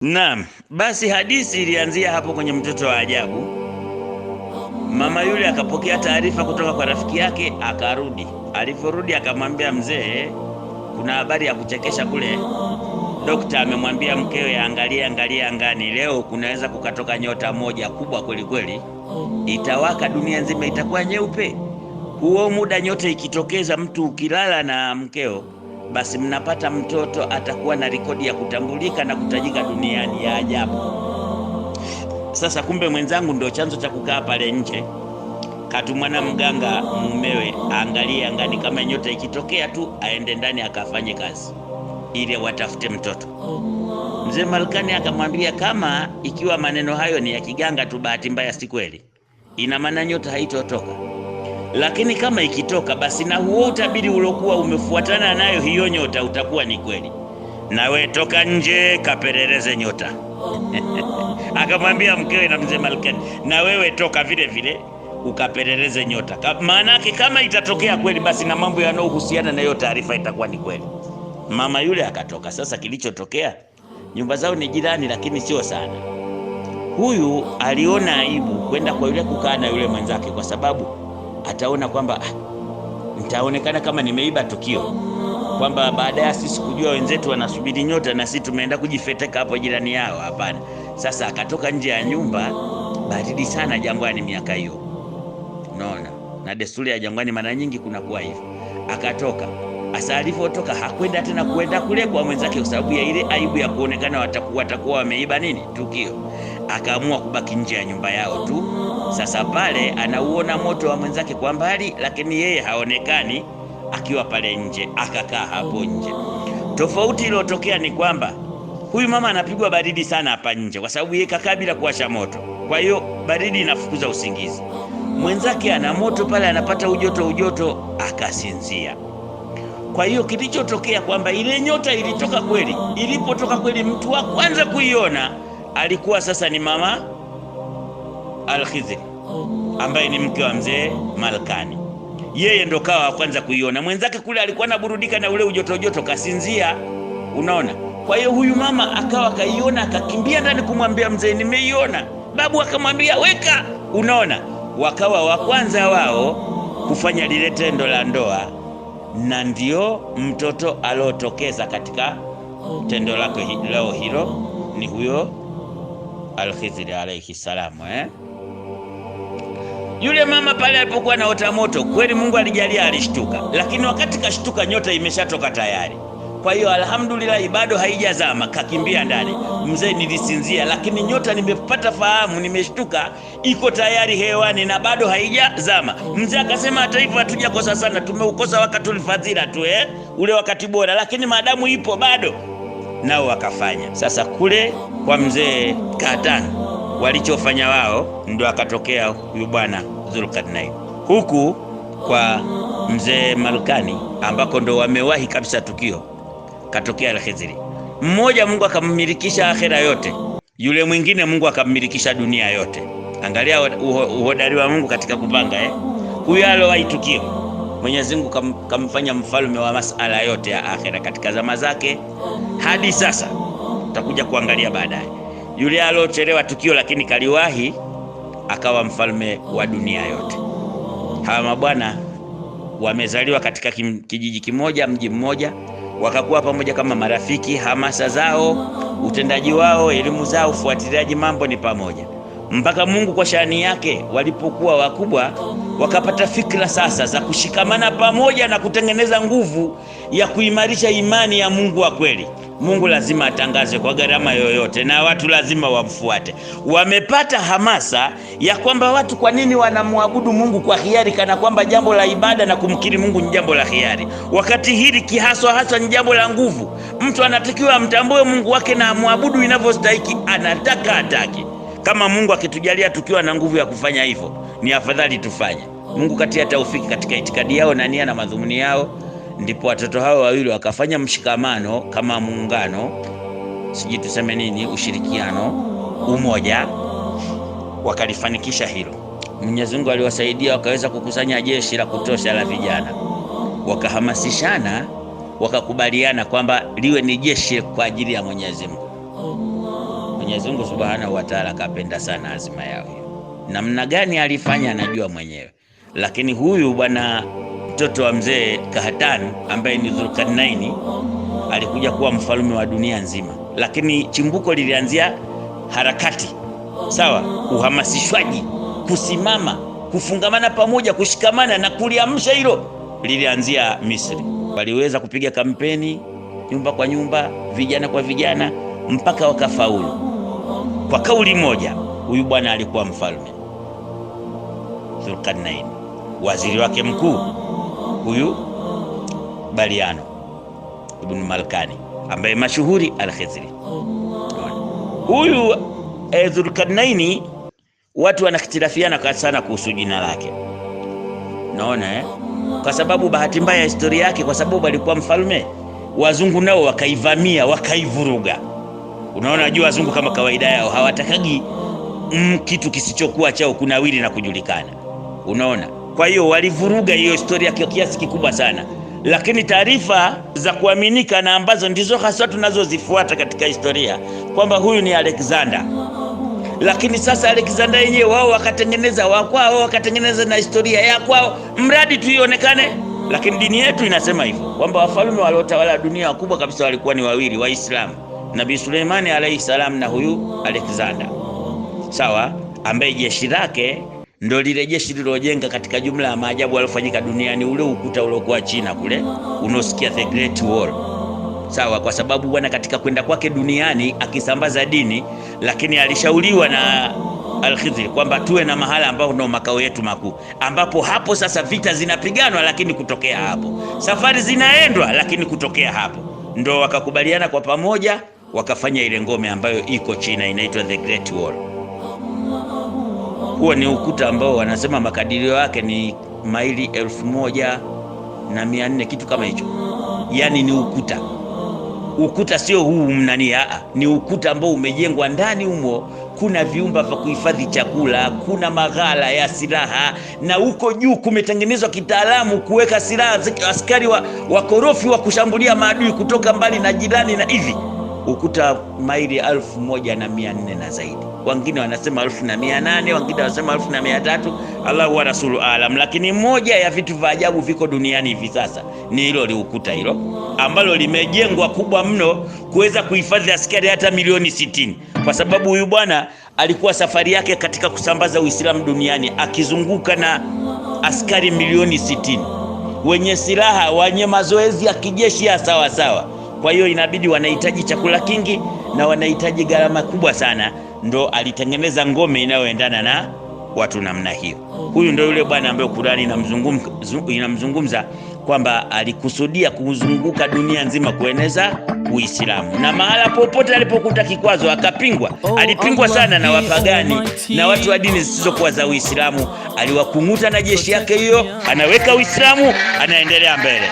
Naam, basi hadithi ilianzia hapo kwenye mtoto wa ajabu. Mama yule akapokea taarifa kutoka kwa rafiki yake, akarudi. Aliporudi akamwambia mzee, kuna habari ya kuchekesha kule. Dokta amemwambia mkewe angalie angani, leo kunaweza kukatoka nyota moja kubwa kweli kweli, itawaka dunia nzima, itakuwa nyeupe. Huo muda nyota ikitokeza, mtu ukilala na mkeo, basi mnapata mtoto atakuwa na rekodi ya kutambulika na kutajika duniani, ya ajabu. Sasa kumbe mwenzangu ndio chanzo cha kukaa pale nje. Katumwa na mganga mumewe angalie angani, kama nyota ikitokea tu aende ndani akafanye kazi ili watafute mtoto. Mzee Malkani akamwambia, kama ikiwa maneno hayo ni ya kiganga tu, bahati mbaya si kweli, ina maana nyota haitotoka. Lakini kama ikitoka, basi na huo utabiri uliokuwa umefuatana nayo hiyo nyota utakuwa ni kweli. Nawe toka nje kapeleleze nyota. Akamwambia mkewe na mzee Malkani, na wewe toka vile vile ukapeleleze nyota. Maana yake kama itatokea kweli, basi na mambo yanayohusiana na hiyo taarifa itakuwa ni kweli. Mama yule akatoka. Sasa kilichotokea, nyumba zao ni jirani lakini sio sana. Huyu aliona aibu kwenda kwa yule kukaa na yule mwenzake, kwa sababu ataona kwamba nitaonekana kama nimeiba tukio, kwamba baada ya sisi kujua wenzetu wanasubiri nyota na sisi tumeenda kujifeteka hapo jirani yao. Hapana. Sasa akatoka nje ya nyumba, baridi sana jangwani miaka hiyo, unaona, na desturi ya jangwani mara nyingi kunakuwa hivyo. Akatoka. Asa alipotoka hakwenda tena kuenda kule kwa mwenzake, kwa sababu ya ile aibu ya kuonekana watakuwa wameiba nini tukio. Akaamua kubaki nje ya nyumba yao tu. Sasa pale anauona moto wa mwenzake kwa mbali, lakini yeye haonekani akiwa pale nje. Akakaa hapo nje. Tofauti iliyotokea ni kwamba huyu mama anapigwa baridi sana hapa nje, kwa sababu yeye kakaa bila kuwasha moto, kwa hiyo baridi inafukuza usingizi. Mwenzake ana moto pale, anapata ujoto, akasinzia. Kwa hiyo kilichotokea kwamba ile nyota ilitoka kweli. Ilipotoka kweli, mtu wa kwanza kuiona alikuwa sasa ni mama Al-Khizri, ambaye ni mke wa mzee Malkani. Yeye ndo kawa wa kwanza kuiona. Mwenzake kule alikuwa anaburudika na ule ujoto kasinzia, unaona. Kwa hiyo huyu mama akawa kaiona, akakimbia ndani kumwambia mzee, nimeiona. Babu akamwambia weka, unaona. Wakawa wa kwanza wao kufanya lile tendo la ndoa, na ndio mtoto alotokeza katika tendo lake leo hilo ni huyo Al-Khizri alayhi salamu. Yule mama pale alipokuwa naota moto, kweli Mungu alijalia alishtuka, lakini wakati kashtuka nyota imeshatoka tayari. Kwa hiyo alhamdulillah, bado haijazama, kakimbia ndani. Mzee, nilisinzia lakini nyota nimepata fahamu, nimeshtuka, iko tayari hewani na bado haijazama. Mzee akasema, hata hivyo hatujakosa sana, tumeukosa wakati ulifadhila tu, ule wakati bora, lakini maadamu ipo bado. Nao wakafanya. Sasa kule kwa mzee Katan walichofanya wao, ndio akatokea huyu bwana Zulkarnain. Huku kwa mzee Malkani ambako ndo wamewahi kabisa tukio, katokea Al-Khizri. Mmoja Mungu akammilikisha akhera yote, yule mwingine Mungu akammilikisha dunia yote. Angalia uhodari wa Mungu katika kupanga. Huyu alowahi tukio, Mwenyezi Mungu kamfanya mfalme wa masala yote ya akhera katika zama zake hadi sasa. Utakuja kuangalia baadaye. Yule alochelewa tukio lakini kaliwahi, akawa mfalme wa dunia yote. Hawa mabwana wamezaliwa katika kijiji kimoja, mji mmoja, wakakuwa pamoja kama marafiki. Hamasa zao, utendaji wao, elimu zao, ufuatiliaji mambo ni pamoja, mpaka Mungu kwa shani yake walipokuwa wakubwa wakapata fikra sasa za kushikamana pamoja na kutengeneza nguvu ya kuimarisha imani ya Mungu wa kweli. Mungu lazima atangaze kwa gharama yoyote na watu lazima wamfuate. Wamepata hamasa ya kwamba watu kwa nini wanamwabudu Mungu kwa hiari, kana kwamba jambo la ibada na kumkiri Mungu ni jambo la hiari, wakati hili hasa ni jambo la nguvu. Mtu anatakiwa amtambue Mungu wake na amwabudu inavyostahili, anataka ataki. Kama Mungu akitujalia tukiwa na nguvu ya kufanya hivyo, ni afadhali tufanye. Mungu katia taufiki katika itikadi yao na nia na madhumuni yao. Ndipo watoto hao wawili wakafanya mshikamano kama muungano, siji tuseme nini, ushirikiano, umoja, wakalifanikisha hilo. Mwenyezi Mungu aliwasaidia, wakaweza kukusanya jeshi la kutosha la vijana, wakahamasishana, wakakubaliana kwamba liwe ni jeshi kwa ajili ya Mwenyezi Mungu. Mwenyezi Mungu Subhanahu wa Ta'ala kapenda sana azima yao hiyo. Namna gani alifanya anajua mwenyewe, lakini huyu bwana mtoto wa mzee Kahatan ambaye ni Dhulqarnaini alikuja kuwa mfalme wa dunia nzima, lakini chimbuko lilianzia harakati, sawa, uhamasishwaji, kusimama, kufungamana pamoja, kushikamana na kuliamsha hilo, lilianzia Misri. Waliweza kupiga kampeni nyumba kwa nyumba, vijana kwa vijana, mpaka wakafaulu. Kwa kauli moja, huyu bwana alikuwa mfalme Dhulqarnain. Waziri wake mkuu huyu Baliano ibn Malkani ambaye mashuhuri Al-Khizri. Huyu Dhulqarnaini watu wanakhtilafiana sana kuhusu jina lake. Naona kwa sababu bahati mbaya historia yake, kwa sababu alikuwa mfalme, wazungu nao wakaivamia, wakaivuruga. Unaona, jua wazungu kama kawaida yao hawatakagi kitu kisichokuwa chao kunawili na kujulikana. Unaona, kwa hiyo walivuruga hiyo historia kwa kiasi kikubwa sana. Lakini taarifa za kuaminika na ambazo ndizo hasa tunazozifuata katika historia kwamba huyu ni Alexander. Lakini sasa Alexander yenyewe wao wakatengeneza wakwao, wakatengeneza na historia ya kwao, mradi tu ionekane. Lakini dini yetu inasema hivyo kwamba wafalme waliotawala dunia wakubwa kabisa walikuwa ni wawili Waislamu, Nabii Suleimani alayhi salam na huyu Alexander, sawa, ambaye jeshi lake ndio lile jeshi lilojenga katika jumla ya maajabu yaliyofanyika duniani ule ukuta uliokuwa China kule unaosikia the Great Wall, sawa, kwa sababu bwana katika kwenda kwake duniani akisambaza dini, lakini alishauriwa na Al-Khizri kwamba tuwe na mahala ambao ndio makao yetu makuu, ambapo hapo sasa vita zinapiganwa, lakini kutokea hapo safari zinaendwa, lakini kutokea hapo ndio wakakubaliana kwa pamoja wakafanya ile ngome ambayo iko China inaitwa the Great Wall. Huo ni ukuta ambao wanasema makadirio yake ni maili 1400 kitu kama hicho. Yani ni ukuta sio huu mnani, ni ukuta ambao umejengwa ndani humo kuna viumba vya kuhifadhi chakula, kuna maghala ya silaha, na huko juu kumetengenezwa kitaalamu kuweka silaha askari wakorofi wa kushambulia maadui kutoka mbali na jirani na hivi. Ukuta maili 1400 na zaidi. Wengine wanasema 1800, wengine wanasema 1300, Allahu wa rasulu alam. Lakini moja ya vitu vya ajabu viko duniani hivi sasa ni hilo ukuta hilo ambalo limejengwa kubwa mno kuweza kuhifadhi askari hata milioni 60, kwa sababu huyu bwana alikuwa safari yake katika kusambaza Uislamu duniani akizunguka na askari milioni 60 wenye silaha, wenye mazoezi ya kijeshi ya sawa sawa. Kwa hiyo inabidi wanahitaji chakula kingi na wanahitaji gharama kubwa sana, ndo alitengeneza ngome inayoendana na watu namna hiyo. Huyu ndo yule bwana ambaye Qur'ani inamzungumza kwamba alikusudia kuzunguka dunia nzima kueneza Uislamu, na mahala popote alipokuta kikwazo akapingwa. Alipingwa sana na wapagani na watu wa dini zisizokuwa za Uislamu. Aliwakunguta na jeshi yake hiyo, anaweka Uislamu, anaendelea mbele.